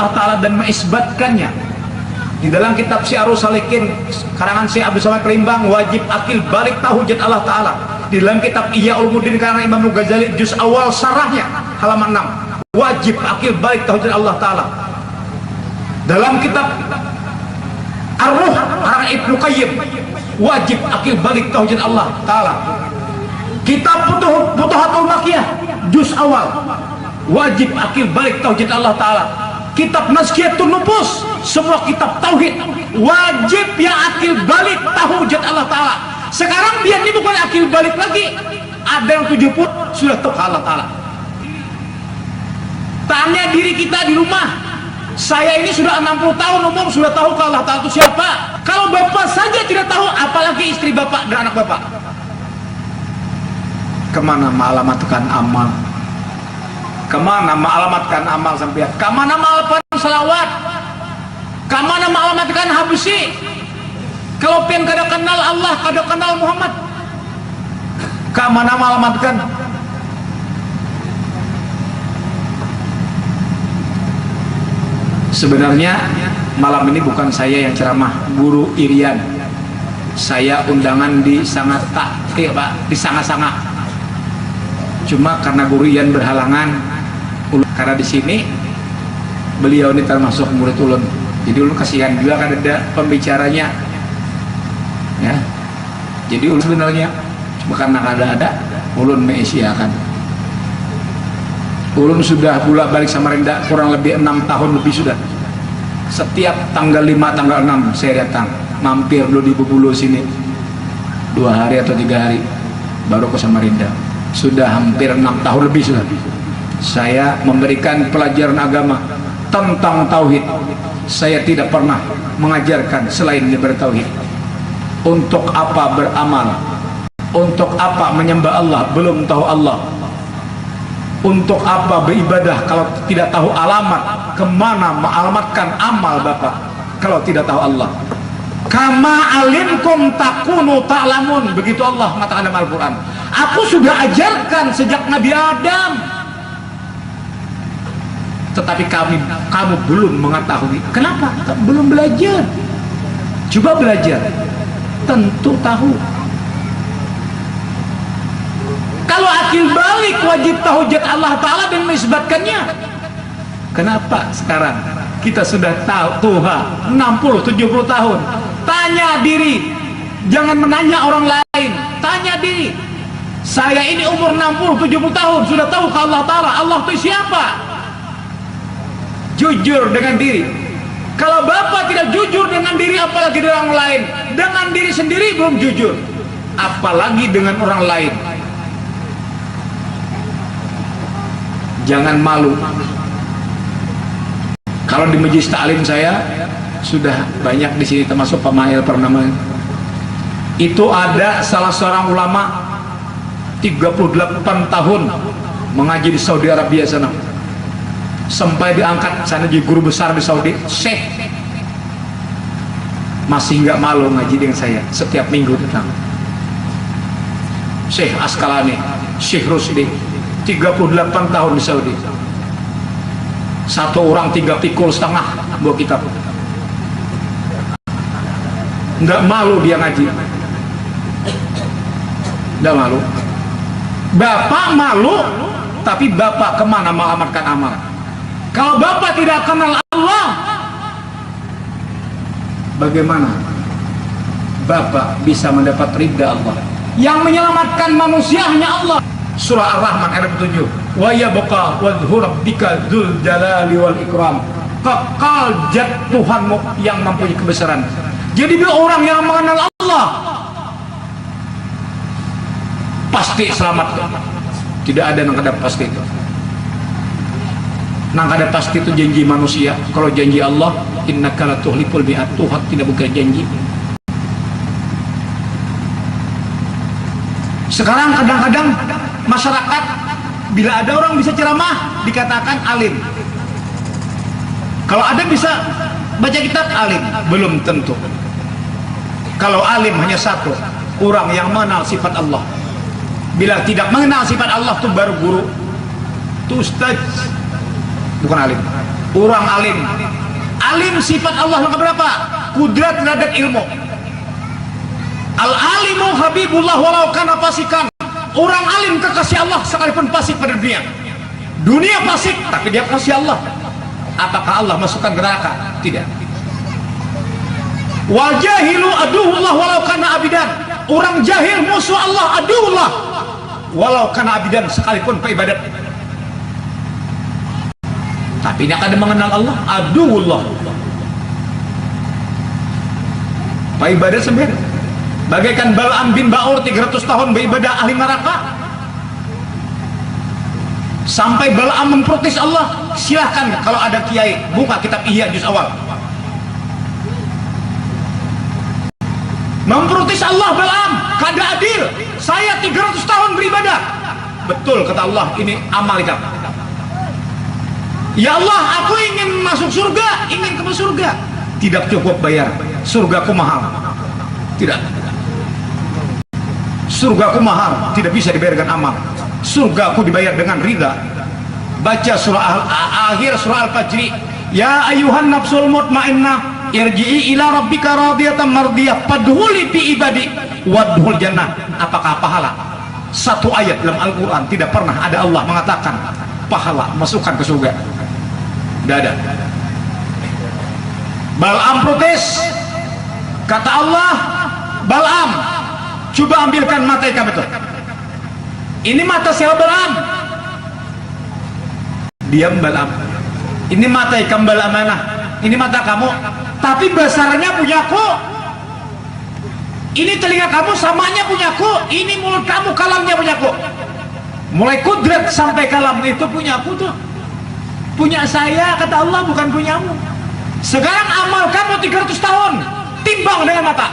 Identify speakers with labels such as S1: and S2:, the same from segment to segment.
S1: Allah Ta'ala dan mengisbatkannya. Di dalam kitab Syiarus Salikin karangan Syekh Abdul Somad Pelimbang, wajib akil balik tahu hujat Allah Ta'ala. Di dalam kitab Ihya Ulumuddin karangan Imam Ghazali juz awal sarahnya halaman 6, wajib akil balik tahu hujat Allah Ta'ala. Dalam kitab Ar-Ruh karangan Ibnu Qayyim, wajib akil balik tahu hujat Allah Ta'ala. Kitab Futuhatul Makkiyah juz awal, wajib akil balik tahu hujat Allah Ta'ala. Kitab Nazkiyatun Nufus, semua kitab tauhid, wajib yang akil balik tahu hujat Allah Ta'ala. Sekarang dia ini bukan akil balik lagi, ada yang 70 sudah tahu Allah Ta'ala. Tanya diri kita di rumah, saya ini sudah 60 tahun umur sudah tahu kalau Allah Ta'ala itu siapa. Kalau bapak saja tidak tahu, apalagi istri bapak dan anak bapak. Kemana mengalamatkan amal? Kemana mengalamatkan amal sampai? Kemana mengalamatkan salawat? Kemana mengalamatkan habsi? Kalau pengen kada kenal Allah, kada kenal Muhammad, kemana mengalamatkan? Sebenarnya malam ini bukan saya yang ceramah, Guru Irian. Saya undangan di di Sanga-Sanga. Cuma karena Guru Irian berhalangan, karena di sini beliau ini termasuk murid ulun, jadi ulun kasihan juga kan ada pembicaranya, ya. Jadi ulun sebenarnya cuma karena ada ulun mengisytiharkan. Ulun sudah bolak balik Samarinda kurang lebih 6 tahun lebih sudah. Setiap tanggal 5, tanggal 6 saya datang, mampir dulu di Bubulu sini 2 hari atau 3 hari, baru ke Samarinda. Sudah hampir 6 tahun lebih sudah. Saya memberikan pelajaran agama tentang tauhid. Saya tidak pernah mengajarkan selain bertauhid. Untuk apa beramal? Untuk apa menyembah Allah belum tahu Allah? Untuk apa beribadah kalau tidak tahu alamat? Kemana mengalamatkan amal Bapak kalau tidak tahu Allah? Kama alimkum takunu ta'lamun, begitu Allah mengatakan dalam Al-Quran. Aku sudah ajarkan sejak Nabi Adam, tetapi kamu belum mengetahui. Kenapa? Belum belajar. Coba belajar, tentu tahu. Kalau akil balik, wajib tahu hujat Allah Ta'ala dan menisbatkannya. Kenapa sekarang kita sudah tahu Tuhan 60-70 tahun? Tanya diri, jangan menanya orang lain, tanya diri. Saya ini umur 60-70 tahun sudah tahu ke Allah Ta'ala. Allah itu siapa? Jujur dengan diri. Kalau Bapak tidak jujur dengan diri, apalagi dengan orang lain. Dengan diri sendiri belum jujur, apalagi dengan orang lain. Jangan malu. Kalau di majelis taklim saya sudah banyak di sini, termasuk Pak Mahil Purnama, itu ada salah seorang ulama 38 tahun mengaji di Saudi Arabia sana, sampai diangkat sana jadi guru besar di Saudi, Syekh. Masih nggak malu ngaji dengan saya, setiap minggu datang. Syekh Asqalani, Syekh Rusdi, 38 tahun di Saudi. Satu orang 3,5 pikul buat kitab. Nggak malu dia ngaji, nggak malu. Bapak malu, tapi Bapak kemana mengamalkan amal? Kalau Bapak tidak kenal Allah, bagaimana Bapak bisa mendapat ridha Allah? Yang menyelamatkan manusia hanya Allah. Surah Ar-Rahman ayat 7. Wa yabqa wajhu rabbika dzul jalali wal ikram. Kekal zat Tuhanmu yang mempunyai kebesaran. Jadi bila orang yang mengenal Allah pasti selamat. Tidak ada yang kada pasti itu. Nang kada pasti itu janji manusia. Kalau janji Allah, innaka la tuhliful mi'ad, Tuhan tidak bukan janji. Sekarang kadang-kadang masyarakat bila ada orang bisa ceramah dikatakan alim. Kalau ada bisa baca kitab alim, belum tentu. Kalau alim hanya satu, orang yang mengenal sifat Allah. Bila tidak mengenal sifat Allah itu baru guru, itu ustaz, bukan alim. Orang alim. Alim sifat Allah yang keberapa? Kudrat terhadap ilmu. Al-alimu habibullah walau kana fasikan. Orang alim kekasih Allah sekalipun fasik pada dunia. Dunia fasik tapi dia kasih Allah. Apakah Allah masukkan ke neraka? Tidak. Wal jahilu aduhullah walau kana abidan. Orang jahil musuh Allah, aduhullah walau kana abidan, sekalipun peibadat. Tapi ini akan mengenal Allah, aduhullah. Peibadat sendiri. Bagaikan Bal'am bin Ba'ur 300 tahun beribadah ahli neraka. Sampai Bal'am memprotes Allah. Silahkan kalau ada kiai buka kitab Ihya juz awal. Memprotes Allah Bal'am, kada adil. Saya 300 tahun beribadah. Betul kata Allah, ini amal kita. Ya Allah, aku ingin masuk surga, ingin ke surga. Tidak cukup bayar. Surgaku mahal. Tidak. Surgaku mahal, tidak bisa dibayarkan amal. Surgaku dibayar dengan ridha. Baca surah akhir surah Al-Fajr. Ya ayuhan nafsul mutmainnah, irji'i ila rabbika radiyatan mardiyah, fadkhuli fi ibadi wadkhul jannah. Apakah pahala? Satu ayat dalam Al-Quran tidak pernah ada Allah mengatakan pahala masukkan ke surga. Tidak ada. Bal'am protes. Kata Allah, Bal'am, coba ambilkan mata kamu itu. Ini mata siapa Bal'am? Diam Bal'am. Ini mata ikan Bal'am mana? Ini mata kamu. Tapi besarnya punyaku. Ini telinga kamu samanya punyaku. Ini mulut kamu kalamnya punyaku. Mulai kudrat sampai kalam itu punyaku tuh. Punya saya kata Allah, bukan punyamu. Sekarang amal kamu 300 tahun. Timbang dengan mata.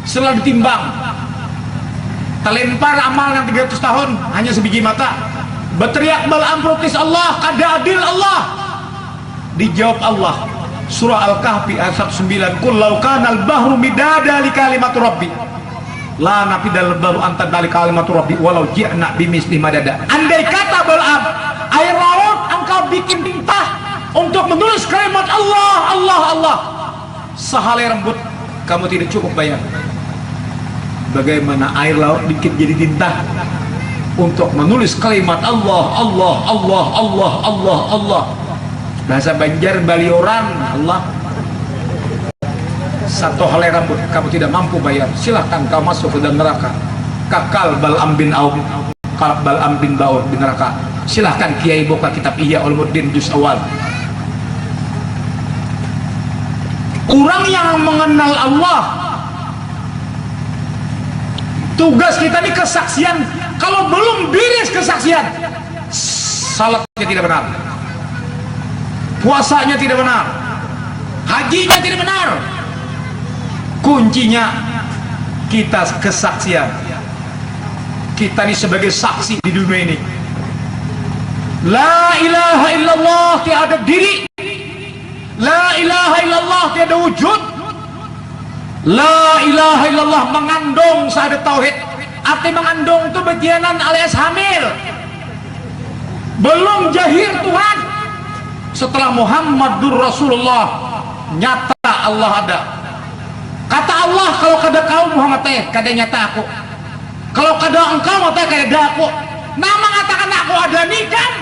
S1: Setelah ditimbang, terlempar amal yang 300 tahun hanya sebiji mata. Berteriak Bal'am protes Allah, kada adil Allah. Dijawab Allah, surah Al-Kahfi ayat 19, qul law kanal bahru midada li kalimatu rabbi la nafidal bahru anta dari kalimatu rabbi walau ji'na bimisli madada. Andai kata Bal'am, air laut engkau bikin tinta untuk menulis kalimat Allah, Allah, Allah, sehelai rambut kamu tidak cukup bayar. Bagaimana air laut bikin jadi tinta untuk menulis kalimat Allah, Allah, Allah, Allah, Allah, Allah. Bahasa Banjar Balioran, Allah. Satu helai rambut kamu tidak mampu bayar, silahkan kau masuk ke dalam neraka. Kakal Bal'am bin Ba'ur bin neraka. Silahkan kiai buka kitab Ihya Ulumuddin juz awal. Orang yang mengenal Allah, tugas kita ini kesaksian. Kalau belum beres kesaksian, salatnya tidak benar, puasanya tidak benar, hajinya tidak benar. Kuncinya kita kesaksian. Kita ini sebagai saksi di dunia ini. La ilaha illallah, tiada diri. La ilaha illallah, tiada wujud. La ilaha illallah mengandung syahadat tauhid. Arti mengandung itu bejanan alias hamil. Belum jahir Tuhan. Setelah Muhammadur Rasulullah, nyata Allah ada. Kata Allah, kalau kada kau Muhammad teh kada nyata aku. Kalau kada engkau teh kada aku. Nama mengatakan aku ada nih kan.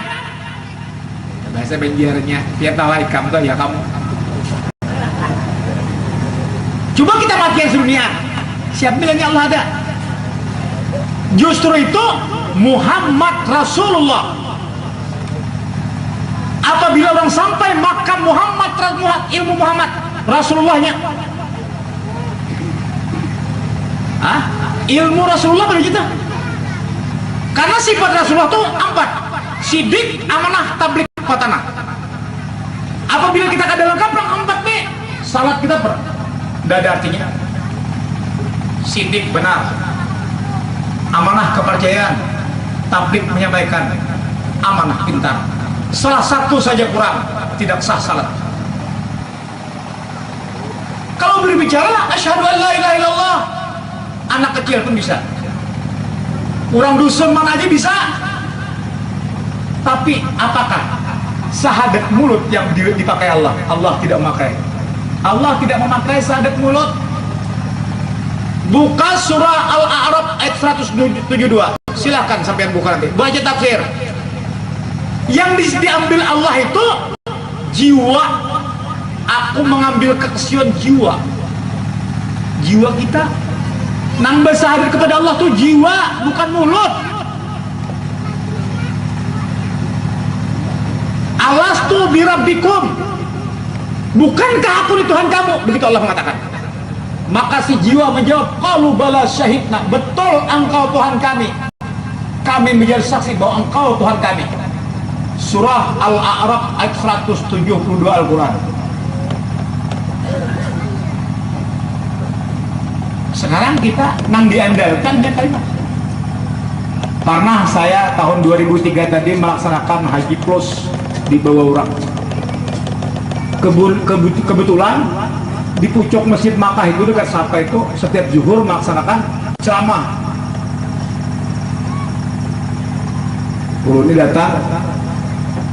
S1: Bahasa Banjarnya, biar tahu kamu tuh ya kamu. Coba kita mati yang dunia. Siapa bilangnya Allah ada? Justru itu Muhammad Rasulullah. Apabila orang sampai makam Muhammad, ilmu Muhammad Rasulullahnya, ilmu Rasulullah bagi kita. Karena sifat Rasulullah itu 4: sidik, amanah, tabligh, fatanah. Apabila kita kada lengkap 4 nih, salat kita tidak ada artinya. Sidik benar, amanah kepercayaan, tabligh menyampaikan, amanah pintar. Salah satu saja kurang, tidak sah salat. Kalau berbicara asyhadu an la ilaha illallah, anak kecil pun bisa, orang dusun mana aja bisa. Tapi apakah Syahadat mulut yang dipakai Allah. Allah tidak memakai. Allah tidak memakai syahadat mulut. Buka surah Al-A'raf ayat 172. Silakan sampean buka nanti. Baca tafsir. Yang diambil Allah itu jiwa. Aku mengambil kekesion jiwa. Jiwa kita. Nambah syahadat kepada Allah tuh jiwa, bukan mulut. Alastu birabbikum, bukankah aku di Tuhan kamu? Begitu Allah mengatakan. Maka si jiwa menjawab, qalu bala syahidna, betul engkau Tuhan kami. Kami menjadi saksi bahwa engkau Tuhan kami. Surah Al-A'raf ayat 172 Al-Quran. Sekarang kita nang diandalkan ya kalimat. Pernah saya tahun 2003 tadi melaksanakan haji plus di bawah orang. Kebetulan di pucuk Masjid Makkah itu dekat Safa itu setiap zuhur melaksanakan ceramah. Ini datang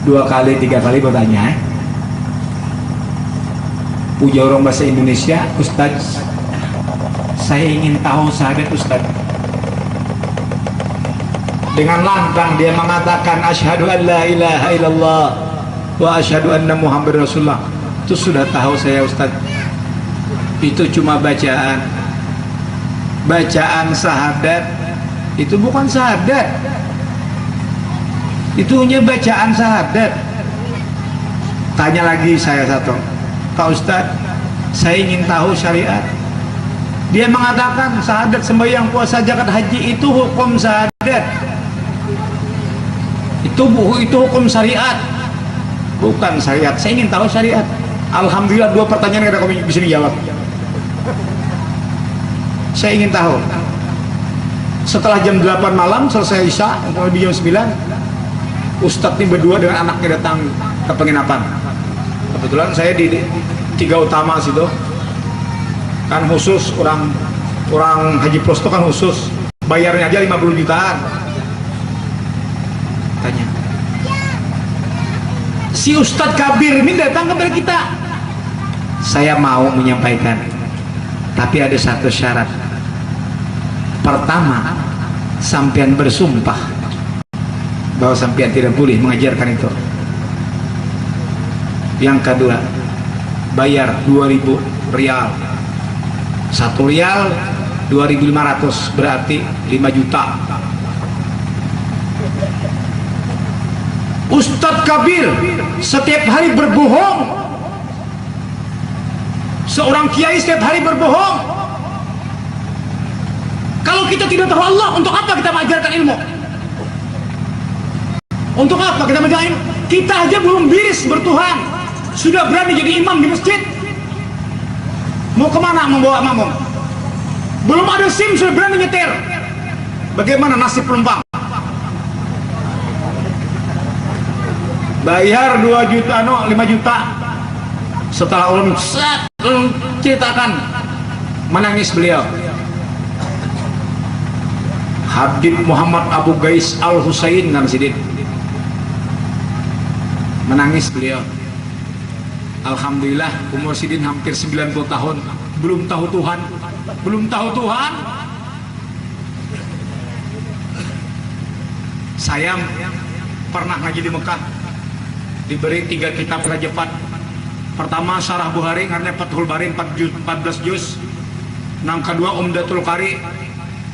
S1: 2 kali 3 kali bertanya. Puja orang bahasa Indonesia, Ustaz, saya ingin tahu syahadat Ustaz. Dengan lantang dia mengatakan asyhadu an la ilaha illallah wa asyhadu anna Muhammad Rasulullah. Itu sudah tahu saya Ustaz. Itu cuma bacaan. Bacaan syahadat itu bukan syahadat. Itu hanya bacaan syahadat. Tanya lagi saya satu, Pak Ustaz, saya ingin tahu syariat. Dia mengatakan syahadat, sembahyang, puasa, zakat, haji itu hukum syahadat. Itu hukum syariat, bukan syariat. Saya ingin tahu syariat. Alhamdulillah 2 pertanyaan yang kami bisa dijawab. Saya ingin tahu. Setelah jam 8 malam selesai Isya, lebih jam 9, Ustadz ini berdua dengan anaknya datang ke penginapan. Kebetulan saya di Tiga Utama situ. Kan khusus orang haji plus itu kan khusus. Bayarnya aja 50 jutaan. Tanya. Si Ustadz Kabir ini datang kepada kita. Saya mau menyampaikan, tapi ada satu syarat. Pertama, sampean bersumpah bahwa sampean tidak boleh mengajarkan itu. Yang kedua, bayar 2.000 rial. 1 rial 2.500, berarti 5 juta. Ustadz Kabir setiap hari berbohong. Seorang kiai setiap hari berbohong. Kalau kita tidak tahu Allah, untuk apa kita mengajarkan ilmu? Untuk apa kita mengajarkan ilmu? Kita aja belum biris bertuhan, sudah berani jadi imam di masjid. Mau kemana membawa makmum? Belum ada SIM sudah berani nyetir. Bagaimana nasib penumpang? Bayar 2 juta, 5 juta. Setelah ulun ceritakan, menangis beliau. Habib Muhammad Abu Gais Al-Husain kan sidin. Menangis beliau. Alhamdulillah umur sidin hampir 90 tahun, belum tahu Tuhan, belum tahu Tuhan. Saya pernah ngaji di Mekah, diberi 3 kitab Rajapat. Pertama Syarah Bukhari karena Fathul Bari 14 juz. Yang kedua Umdatul Qari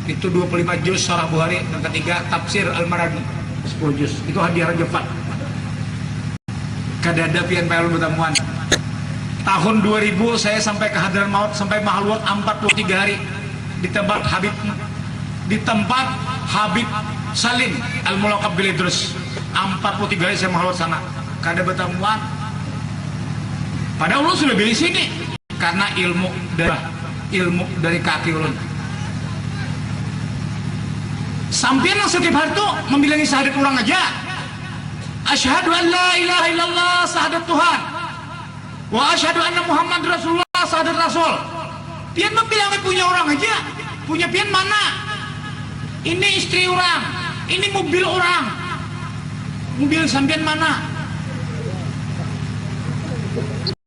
S1: itu 25 juz Syarah Bukhari. Yang ketiga Tafsir Al-Maradi 10 juz. Itu hadiah Rajapat. Kadada pian bayalun bertemuan. Tahun 2000 saya sampai ke Hadramaut, sampai Mahalwat 43 hari di tempat Habib Salim Al-Mulaqab bil Idrus. 43 hari saya Mahalwat sana. Kada bertemuan. Pada ulun sudah beli sini karena ilmu dari kaki ulun. Sampai setiap hari itu membilangi syahadat orang aja. Asyhadu an la ilaha illallah, syahadat Tuhan. Wa asyhadu anna Muhammad Rasulullah, syahadat Rasul. Pian membilangi punya orang aja. Punya pian mana? Ini istri orang, ini mobil orang. Mobil sampean mana?